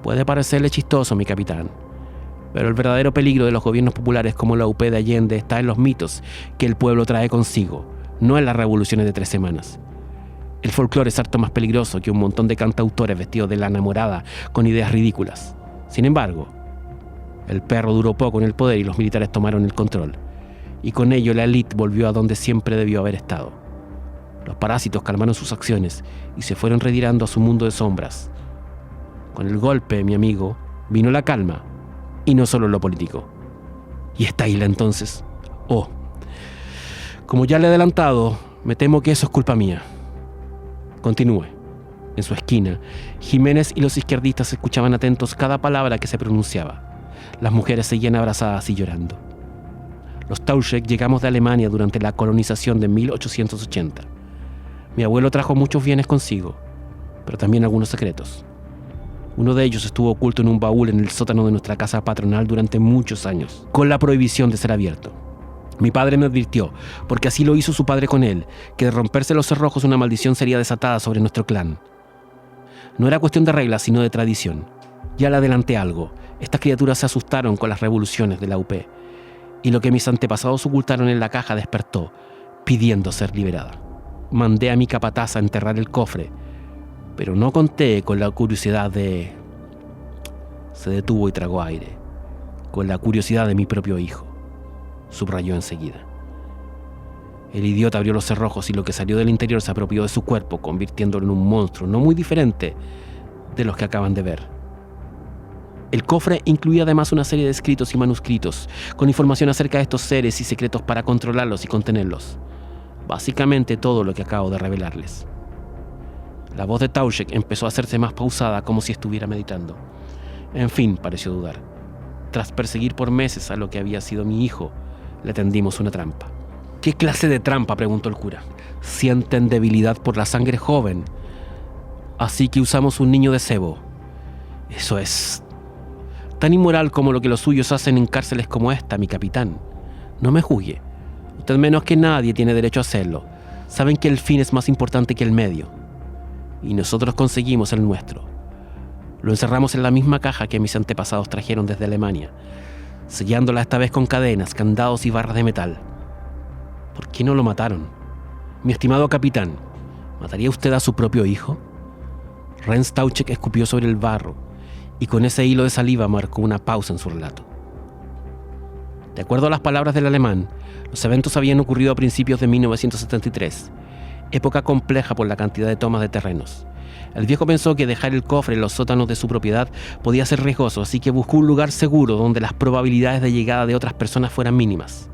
Puede parecerle chistoso, mi capitán, pero el verdadero peligro de los gobiernos populares como la UP de Allende está en los mitos que el pueblo trae consigo, no en las revoluciones de 3 semanas. El folclore es harto más peligroso que un montón de cantautores vestidos de lana morada con ideas ridículas. Sin embargo, el perro duró poco en el poder y los militares tomaron el control. Y con ello la élite volvió a donde siempre debió haber estado. Los parásitos calmaron sus acciones y se fueron retirando a su mundo de sombras. Con el golpe, mi amigo, vino la calma, y no solo en lo político. ¿Y esta isla entonces? Oh, como ya le he adelantado, me temo que eso es culpa mía. Continúe. En su esquina, Jiménez y los izquierdistas escuchaban atentos cada palabra que se pronunciaba. Las mujeres seguían abrazadas y llorando. Los Tauchek llegamos de Alemania durante la colonización de 1880. Mi abuelo trajo muchos bienes consigo, pero también algunos secretos. Uno de ellos estuvo oculto en un baúl en el sótano de nuestra casa patronal durante muchos años, con la prohibición de ser abierto. Mi padre me advirtió, porque así lo hizo su padre con él, que de romperse los cerrojos una maldición sería desatada sobre nuestro clan. No era cuestión de reglas, sino de tradición. Ya le adelanté algo. Estas criaturas se asustaron con las revoluciones de la UP, y lo que mis antepasados ocultaron en la caja despertó, pidiendo ser liberada. Mandé a mi capataz a enterrar el cofre, pero no conté con la curiosidad de... Se detuvo y tragó aire. Con la curiosidad de mi propio hijo, subrayó enseguida. El idiota abrió los cerrojos y lo que salió del interior se apropió de su cuerpo, convirtiéndolo en un monstruo no muy diferente de los que acaban de ver. El cofre incluía además una serie de escritos y manuscritos con información acerca de estos seres y secretos para controlarlos y contenerlos. Básicamente todo lo que acabo de revelarles. La voz de Tauchek empezó a hacerse más pausada, como si estuviera meditando. En fin, pareció dudar. Tras perseguir por meses a lo que había sido mi hijo, le tendimos una trampa. ¿Qué clase de trampa?, preguntó el cura. Sienten debilidad por la sangre joven, así que usamos un niño de cebo. Eso es tan inmoral como lo que los suyos hacen en cárceles como esta, mi capitán. No me juzgue. Usted menos que nadie tiene derecho a hacerlo. Saben que el fin es más importante que el medio. Y nosotros conseguimos el nuestro. Lo encerramos en la misma caja que mis antepasados trajeron desde Alemania, sellándola esta vez con cadenas, candados y barras de metal. ¿Por qué no lo mataron? Mi estimado capitán, ¿mataría usted a su propio hijo? Renz Tauchek escupió sobre el barro y con ese hilo de saliva marcó una pausa en su relato. De acuerdo a las palabras del alemán, los eventos habían ocurrido a principios de 1973, época compleja por la cantidad de tomas de terrenos. El viejo pensó que dejar el cofre en los sótanos de su propiedad podía ser riesgoso, así que buscó un lugar seguro donde las probabilidades de llegada de otras personas fueran mínimas.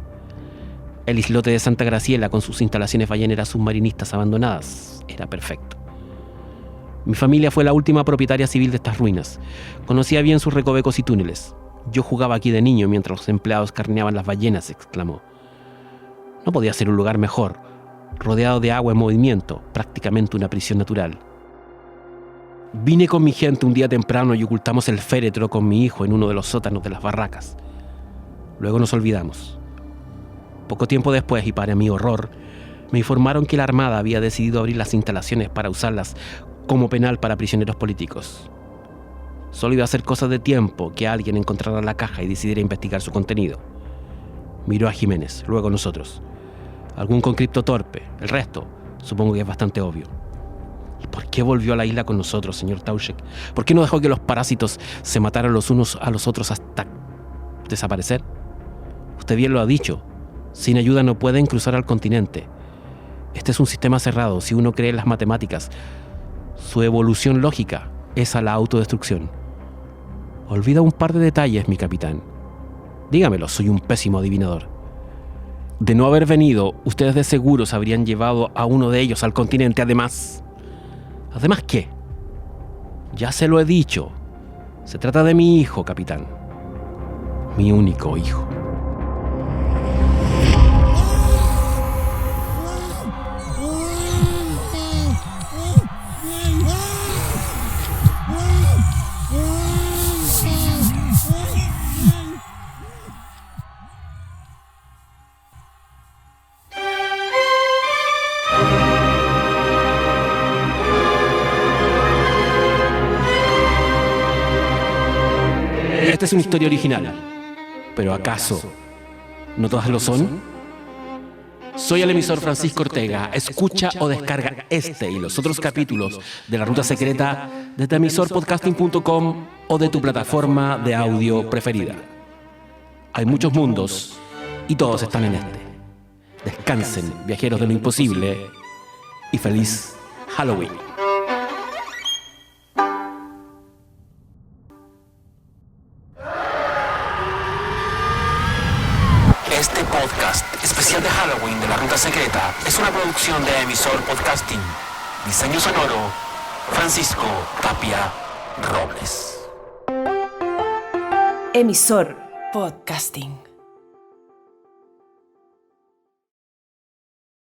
El islote de Santa Graciela, con sus instalaciones balleneras submarinistas abandonadas, era perfecto. Mi familia fue la última propietaria civil de estas ruinas. Conocía bien sus recovecos y túneles. Yo jugaba aquí de niño mientras los empleados carneaban las ballenas, exclamó. No podía ser un lugar mejor, rodeado de agua en movimiento, prácticamente una prisión natural. Vine con mi gente un día temprano y ocultamos el féretro con mi hijo en uno de los sótanos de las barracas. Luego nos olvidamos. Poco tiempo después, y para mi horror, me informaron que la Armada había decidido abrir las instalaciones para usarlas como penal para prisioneros políticos. Solo iba a ser cosa de tiempo que alguien encontrara la caja y decidiera investigar su contenido. Miró a Jiménez, luego a nosotros. Algún conscripto torpe, el resto, supongo que es bastante obvio. ¿Y por qué volvió a la isla con nosotros, señor Tauchek? ¿Por qué no dejó que los parásitos se mataran los unos a los otros hasta desaparecer? Usted bien lo ha dicho. Sin ayuda no pueden cruzar al continente. Este es un sistema cerrado. Si uno cree en las matemáticas, su evolución lógica es a la autodestrucción. Olvida un par de detalles, mi capitán. Dígamelo, soy un pésimo adivinador. De no haber venido, ustedes de seguro se habrían llevado a uno de ellos al continente. ¿Además qué? Ya se lo he dicho. Se trata de mi hijo, capitán. Mi único hijo. Esta es una historia original, pero ¿acaso no todas lo son? Soy el emisor Francisco Ortega. Escucha o descarga este y los otros capítulos de La Ruta Secreta desde emisorpodcasting.com o de tu plataforma de audio preferida. Hay muchos mundos y todos están en este. Descansen, viajeros de lo imposible, y feliz Halloween. Este podcast especial de Halloween de La Ruta Secreta es una producción de Emisor Podcasting. Diseño sonoro, Francisco Tapia Robles. Emisor Podcasting.